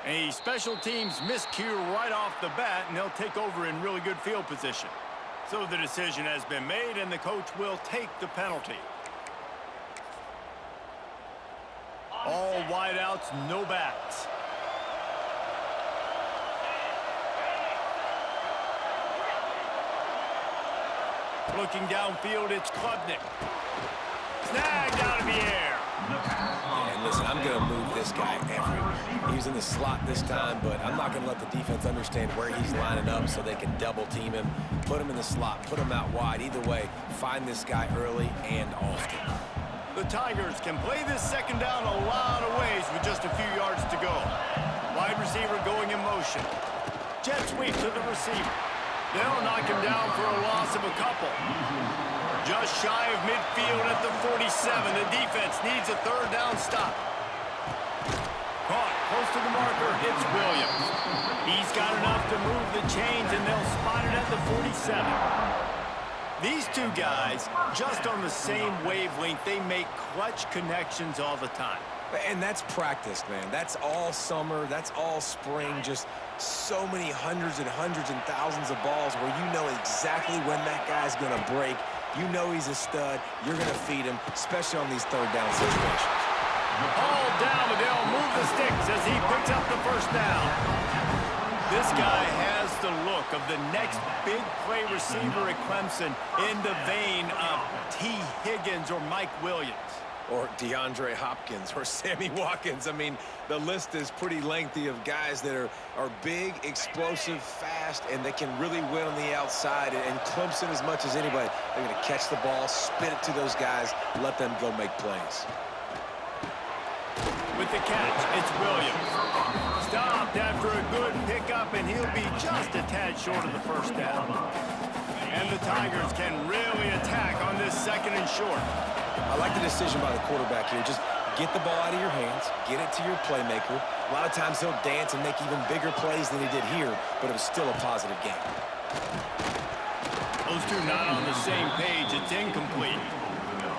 A special teams miscue right off the bat, and they'll take over in really good field position. So the decision has been made, and the coach will take the penalty. All wideouts, no backs. Looking downfield, it's Klubnik. Snagged out of the air. And listen, I'm going to move this guy everywhere. He's in the slot this time, but I'm not going to let the defense understand where he's lining up so they can double team him, put him in the slot, put him out wide. Either way, find this guy early and often. The Tigers can play this second down a lot of ways with just a few yards to go. Wide receiver going in motion. Jet sweep to the receiver. They'll knock him down for a loss of a couple. Just shy of midfield at the 47. The defense needs a third down stop. Caught close to the marker. It's Williams. He's got enough to move the chains, and they'll spot it at the 47. These two guys, just on the same wavelength, they make clutch connections all the time. And that's practice, man. That's all summer. That's all spring. Just so many hundreds and thousands of balls where you know exactly when that guy's going to break. You know he's a stud. You're going to feed him, especially on these third down situations. All down, but they'll move the sticks as he picks up the first down. This guy has the look of the next big play receiver at Clemson in the vein of T. Higgins or Mike Williams. Or DeAndre Hopkins or Sammy Watkins. I mean, the list is pretty lengthy of guys that are big, explosive, fast, and they can really win on the outside. And Clemson, as much as anybody, they're going to catch the ball, spin it to those guys, let them go make plays. With the catch, it's Williams. Stopped after a good pickup, and he'll be just a tad short of the first down. And the Tigers can really attack on this second and short. I like the decision by the quarterback here. Just get the ball out of your hands, get it to your playmaker. A lot of times he'll dance and make even bigger plays than he did here, but it was still a positive game. Those two not on the same page. It's incomplete.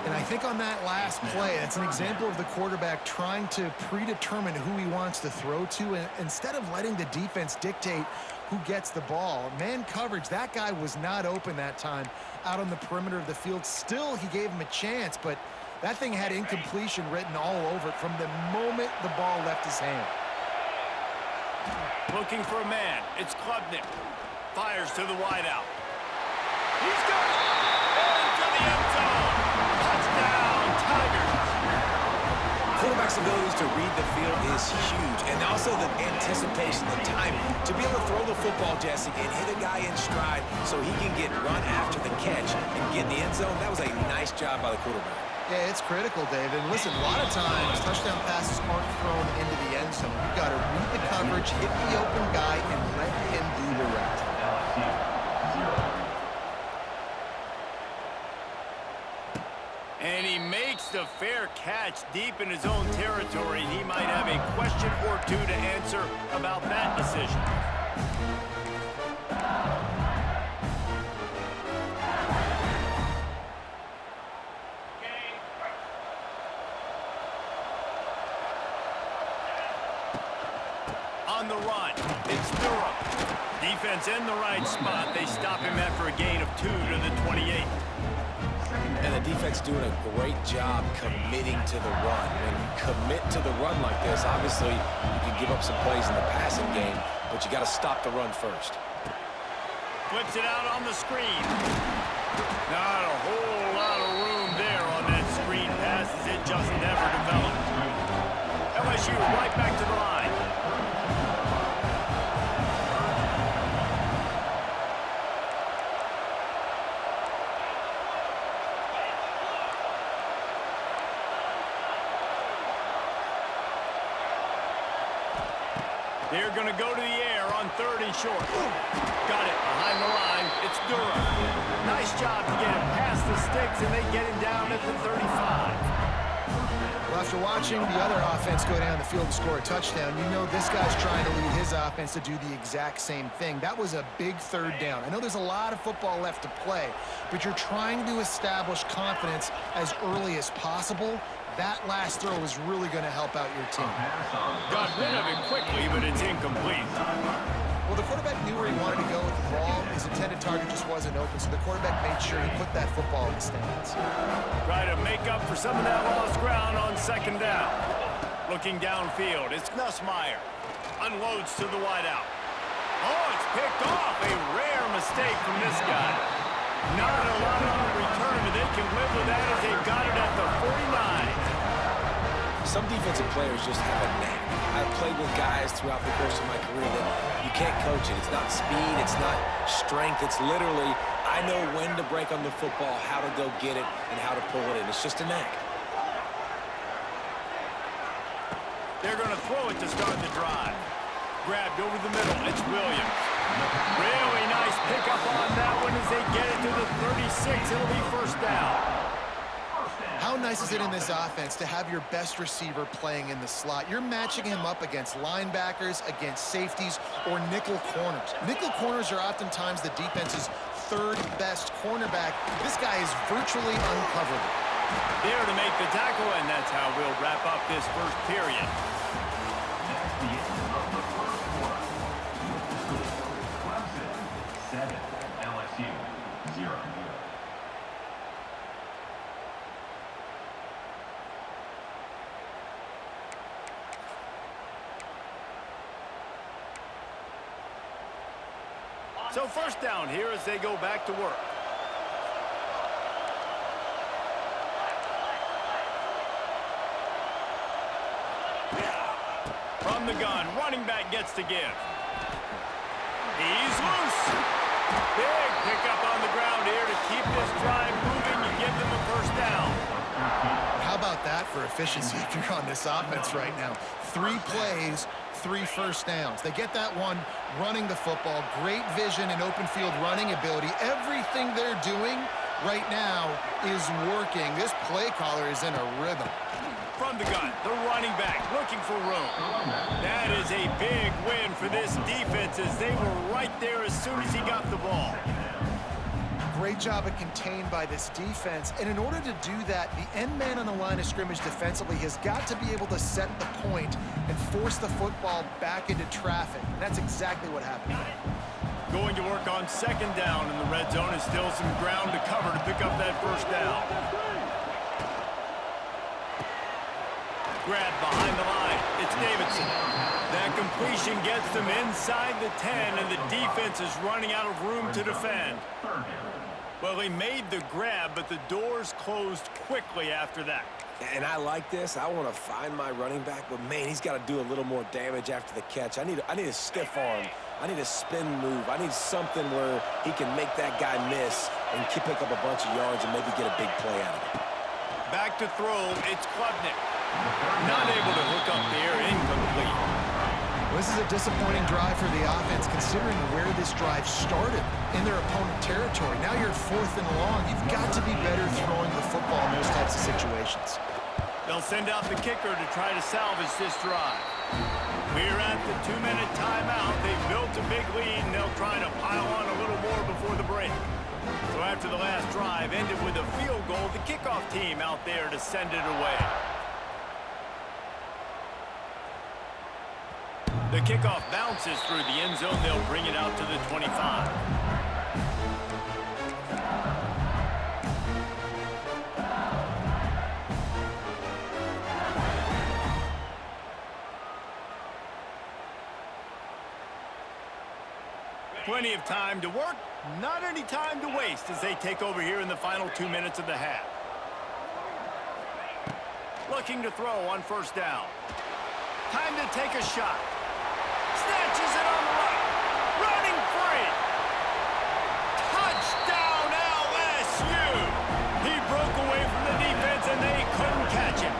And I think on that last play, it's an example of the quarterback trying to predetermine who he wants to throw to, and instead of letting the defense dictate who gets the ball. Man coverage, that guy was not open that time out on the perimeter of the field. Still, he gave him a chance, but that thing had incompletion written all over it from the moment the ball left his hand. Looking for a man. It's Klubnik. Fires to the wideout. He's got it! Into the end zone! Touchdown, Tigers! Quarterback's abilities to read the field is huge, and also the anticipation, the timing. To be able to throw the football, Jesse, and hit a guy in stride so he can get run after the catch and get in the end zone, that was a nice job by the quarterback. Yeah, it's critical, Dave. And listen, a lot of times, touchdown passes aren't thrown into the end zone. You've got to read the coverage, hit the open guy, and let him do the rest. And he makes the fair catch deep in his own territory. He might have a question or two to answer about that decision. On the run, it's Durham. Defense in the right spot. They stop him after a gain of 2 to the 28. And the defense doing a great job committing to the run. When you commit to the run like this, obviously you can give up some plays in the passing game, but you got to stop the run first. Flips it out on the screen. Not a whole lot of room there on that screen pass as it just never developed. LSU right back to the line. They're going to go to the air on 3rd and short. Got it behind the line. It's Durham. Nice job to get him past the sticks, and they get him down at the 35. Well, after watching the other offense go down the field to score a touchdown, you know this guy's trying to lead his offense to do the exact same thing. That was a big 3rd down. I know there's a lot of football left to play, but you're trying to establish confidence as early as possible. That last throw is really going to help out your team. Got rid of it quickly, but it's incomplete. Well, the quarterback knew where he wanted to go with the ball. His intended target just wasn't open, so the quarterback made sure he put that football in the stands. Try to make up for some of that lost ground on second down. Looking downfield, it's Nussmeier. Unloads to the wideout. Oh, it's picked off. A rare mistake from this guy. Not a lot on the return, but they can live with that as they've got it at the 49. Some defensive players just have a knack. I've played with guys throughout the course of my career that you can't coach it. It's not speed, it's not strength. It's literally, I know when to break on the football, how to go get it, and how to pull it in. It's just a knack. They're going to throw it to start the drive. Grabbed over the middle. It's Williams. Really nice pickup on that one as they get it to the 36. It'll be first down. How nice is it in this offense to have your best receiver playing in the slot? You're matching him up against linebackers, against safeties, or nickel corners. Nickel corners are oftentimes the defense's third best cornerback. This guy is virtually uncoverable. There to make the tackle, and that's how we'll wrap up this first period. So first down here as they go back to work. From the gun, running back gets to give. He's loose. Big pickup on the ground here to keep this drive moving and give them a first down. How about that for efficiency if you're on this offense right now? 3 plays, 3 first downs. They get that one running the football. Great vision and open field running ability. Everything they're doing right now is working. This play caller is in a rhythm. From the gun, the running back looking for room. That is a big win for this defense as they were right there as soon as he got the ball. Great job of contained by this defense. And in order to do that, the end man on the line of scrimmage defensively has got to be able to set the point and force the football back into traffic. And that's exactly what happened. Going to work on second down in the red zone is still some ground to cover to pick up that first down. Grab behind the line. It's Davidson. That completion gets them inside the 10, and the defense is running out of room to defend. Well, he made the grab, but the doors closed quickly after that. And I like this. I want to find my running back, but man, he's got to do a little more damage after the catch. I need a stiff arm. I need a spin move. I need something where he can make that guy miss and pick up a bunch of yards and maybe get a big play out of it. Back to throw, it's Klubnik. Not able to hook up there, incomplete. Well, this is a disappointing drive for the offense considering where this drive started in their opponent territory. Now you're 4th and long. You've got to be better throwing the football in those types of situations. They'll send out the kicker to try to salvage this drive. We're at the 2-minute timeout. They've built a big lead, and they'll try to pile on a little more before the break. So after the last drive ended with a field goal, the kickoff team out there to send it away. The kickoff bounces through the end zone. They'll bring it out to the 25. Plenty of time to work, not any time to waste as they take over here in the final 2 minutes of the half. Looking to throw on first down. Time to take a shot. Snatches it on the right. Running free. Touchdown LSU. He broke away from the defense and they couldn't catch him.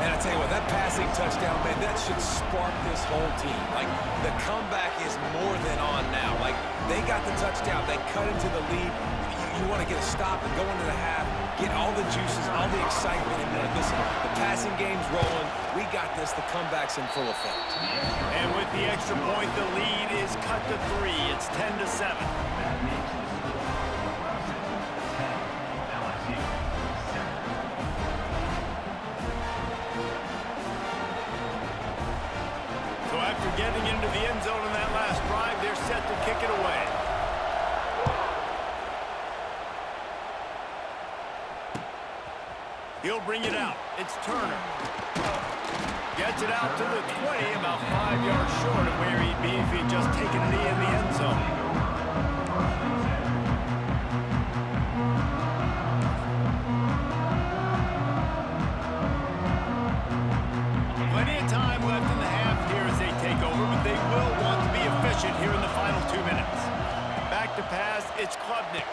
And I tell you what, that passing touchdown, man, that should spark this whole team. Like, the comeback is more than on now. Like, they got the touchdown. They cut into the lead. You want to get a stop and go into the half, get all the juices, all the excitement, and then, listen, the passing game's rolling. We got this. The comeback's in full effect. And with the extra point, the lead is cut to 3. It's 10-7. After getting into the end zone in that last drive, they're set to kick it away. He'll bring it out. It's Turner. Gets it out to the 20, about 5 yards short of where he'd be if he'd just taken a knee in the end zone. Plenty of time left in the half here as they take over, but they will want to be efficient here in the final 2 minutes. Back to pass, it's Klubnik.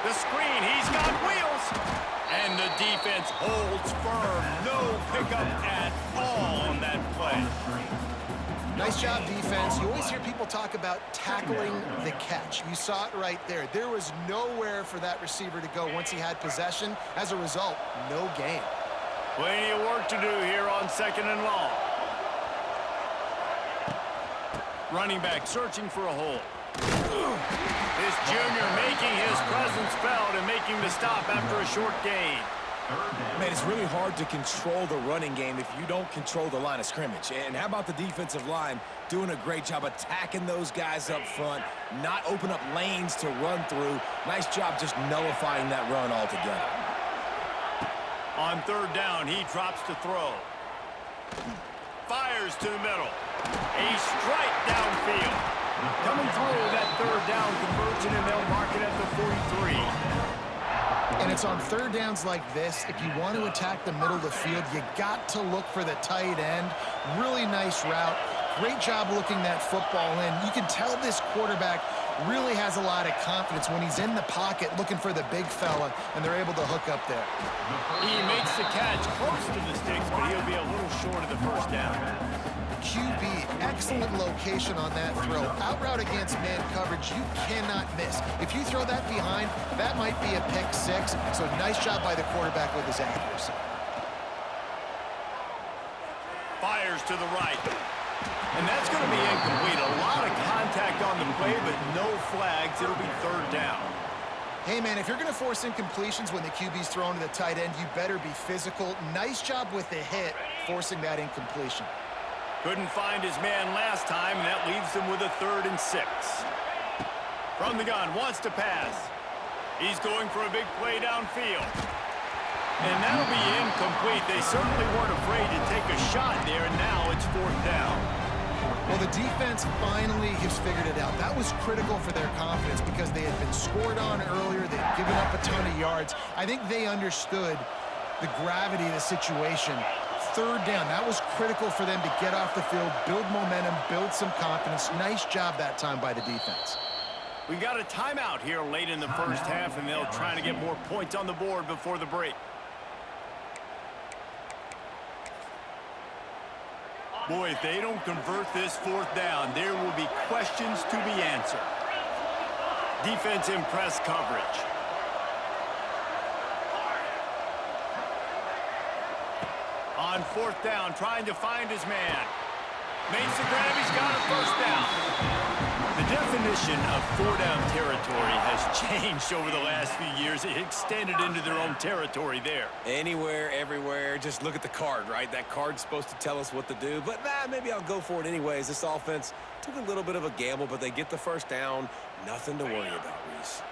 The screen, he's got wheels. And the defense holds firm. No pickup at all on that play. Nice job, defense. You always hear people talk about tackling the catch. You saw it right there. There was nowhere for that receiver to go once he had possession. As a result, no gain. Plenty of work to do here on 2nd and long. Running back searching for a hole. This junior making his presence felt and making the stop after a short gain. Man, it's really hard to control the running game if you don't control the line of scrimmage. And how about the defensive line doing a great job attacking those guys up front, not open up lanes to run through. Nice job just nullifying that run altogether. On 3rd down, he drops to throw. Fires to the middle. A strike downfield. Coming through that 3rd down conversion, and they'll mark it at the 43. And it's on 3rd downs like this. If you want to attack the middle of the field, you got to look for the tight end. Really nice route. Great job looking that football in. You can tell this quarterback really has a lot of confidence when he's in the pocket looking for the big fella, and they're able to hook up there. He makes the catch close to the sticks, but he'll be a little short of the 1st down. QB, excellent location on that throw. Out route against man coverage, you cannot miss. If you throw that behind, that might be a pick 6. So nice job by the quarterback with his accuracy. Fires to the right. And that's going to be incomplete. A lot of contact on the play, but no flags. It'll be 3rd down. Hey, man, if you're going to force incompletions when the QB's thrown to the tight end, you better be physical. Nice job with the hit, forcing that incompletion. Couldn't find his man last time, and that leaves him with a 3rd and 6. From the gun, wants to pass. He's going for a big play downfield. And that'll be incomplete. They certainly weren't afraid to take a shot there, and now it's 4th down. Well, the defense finally has figured it out. That was critical for their confidence because they had been scored on earlier. They had given up a ton of yards. I think they understood the gravity of the situation. 3rd down, that was critical for them to get off the field, build momentum, build some confidence. Nice job that time by the defense. We got a timeout here late in the 1st half, and they'll try to get more points on the board before the break. Boy, if they don't convert this 4th down, there will be questions to be answered. Defense in press coverage. On 4th down, trying to find his man. Makes the grab, he's got a 1st down. The definition of 4-down territory has changed over the last few years. It extended into their own territory there. Anywhere, everywhere, just look at the card, right? That card's supposed to tell us what to do, but maybe I'll go for it anyways. This offense took a little bit of a gamble, but they get the 1st down. Nothing to worry about, Reese.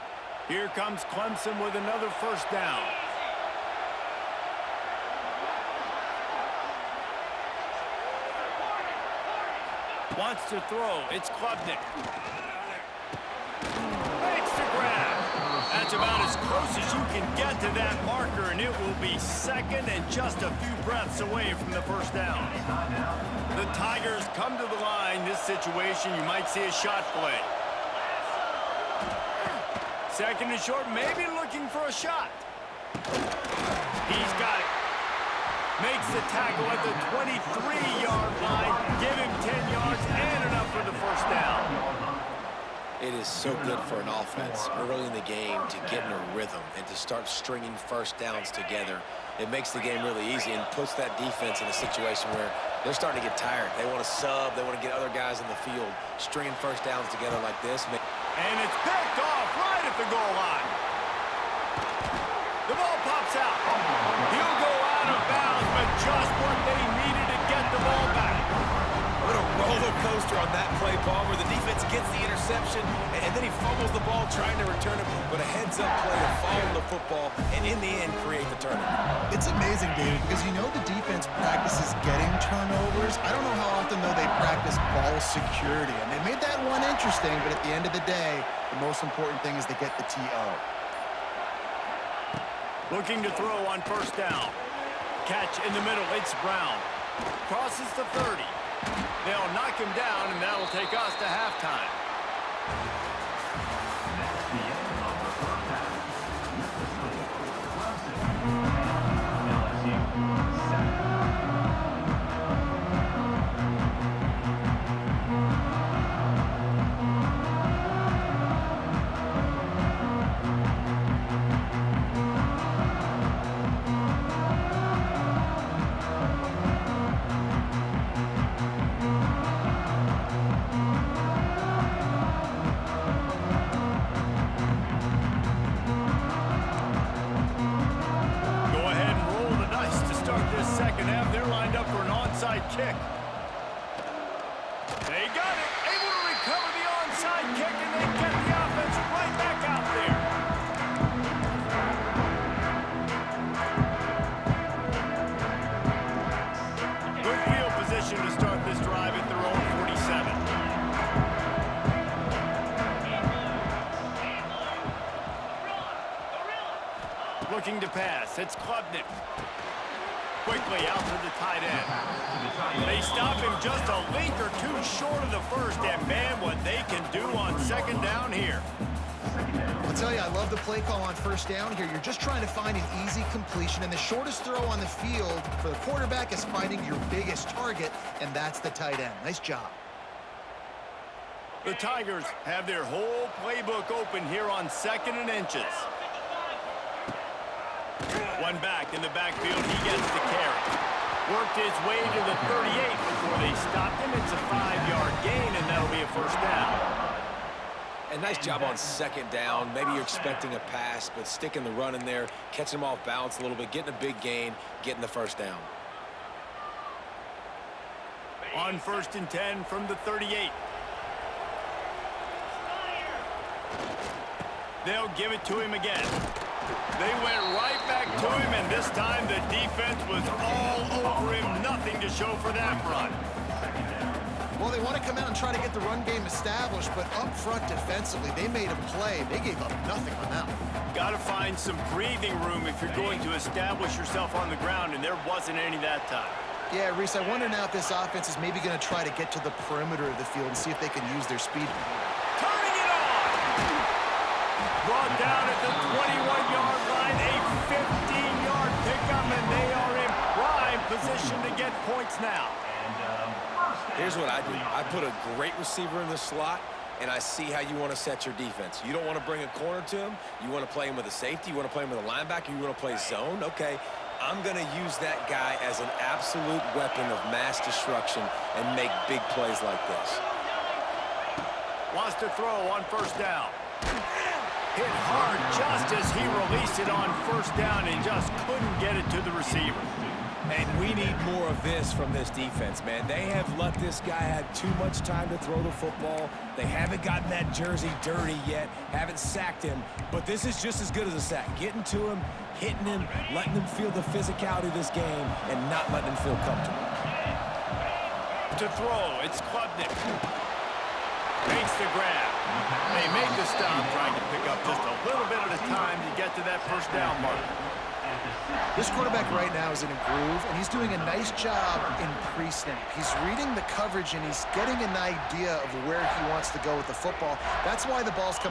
Here comes Clemson with another 1st down. Wants to throw. It's Klubnik. Makes the grab. That's about as close as you can get to that marker, and it will be 2nd and just a few breaths away from the 1st down. The Tigers come to the line. This situation, you might see a shot play. 2nd and short, maybe looking for a shot. He's got it. Makes the tackle at the 23-yard line. Give him 10 yards and enough for the 1st down. It is so good for an offense early in the game to get in a rhythm and to start stringing 1st downs together. It makes the game really easy and puts that defense in a situation where they're starting to get tired. They want to sub. They want to get other guys in the field. Stringing 1st downs together like this. And it's picked off right at the goal line. The ball pops out. He'll go out of bounds, but just what they needed to get the ball back. What a coaster on that play, Palmer. The defense gets the interception, and then he fumbles the ball trying to return it, but a heads-up play to follow the football and, in the end, create the turnover. It's amazing, David, because you know the defense practices getting turnovers. I don't know how often, though, they practice ball security. And they made that one interesting, but at the end of the day, the most important thing is to get the TO. Looking to throw on first down. Catch in the middle, it's Brown. Crosses the 30. They'll knock him down, and that'll take us to halftime. Kick. They got it. Able to recover the onside kick, and they get the offense right back out there. Good field position to start this drive at their own 47. Looking to pass. It's Klubnik. Quickly out to the tight end. They stop him just a link or two short of the first, and man, what they can do on second down here. I'll tell you, I love the play call on first down here. You're just trying to find an easy completion, and the shortest throw on the field for the quarterback is finding your biggest target, and that's the tight end. Nice job. The Tigers have their whole playbook open here on 2nd and inches. One back in the backfield, he gets the carry. Worked his way to the 38 before they stopped him. It's a 5-yard gain, and that'll be a first down. And nice job on second down. Maybe you're expecting a pass, but sticking the run in there, catching them off balance a little bit, getting a big gain, getting the first down. On 1st and 10 from the 38. They'll give it to him again. They went right back to him, and this time the defense was all over him. Nothing to show for that run. Well, they want to come out and try to get the run game established, but up front defensively, they made a play. They gave up nothing on that one. Got to find some breathing room if you're going to establish yourself on the ground, and there wasn't any that time. Yeah, Reese, I wonder now if this offense is maybe going to try to get to the perimeter of the field and see if they can use their speed. Turning it on! Brought down at the 21-yard line, a 15-yard pickup, and they are in prime position to get points now. Here's what I do. I put a great receiver in the slot, and I see how you want to set your defense. You don't want to bring a corner to him. You want to play him with a safety. You want to play him with a linebacker. You want to play zone. Okay, I'm going to use that guy as an absolute weapon of mass destruction and make big plays like this. Wants to throw on first down. Hit hard just as he released it on first down and just couldn't get it to the receiver. And we need more of this from this defense, man. They have let this guy have too much time to throw the football. They haven't gotten that jersey dirty yet, haven't sacked him. But this is just as good as a sack. Getting to him, hitting him, letting him feel the physicality of this game, and not letting him feel comfortable. To throw, it's Klubnik. Makes the grab. They make the stop, trying to pick up just a little bit at a time to get to that first down mark. This quarterback right now is in a groove, and he's doing a nice job in pre-snap. He's reading the coverage, and he's getting an idea of where he wants to go with the football. That's why the ball's coming.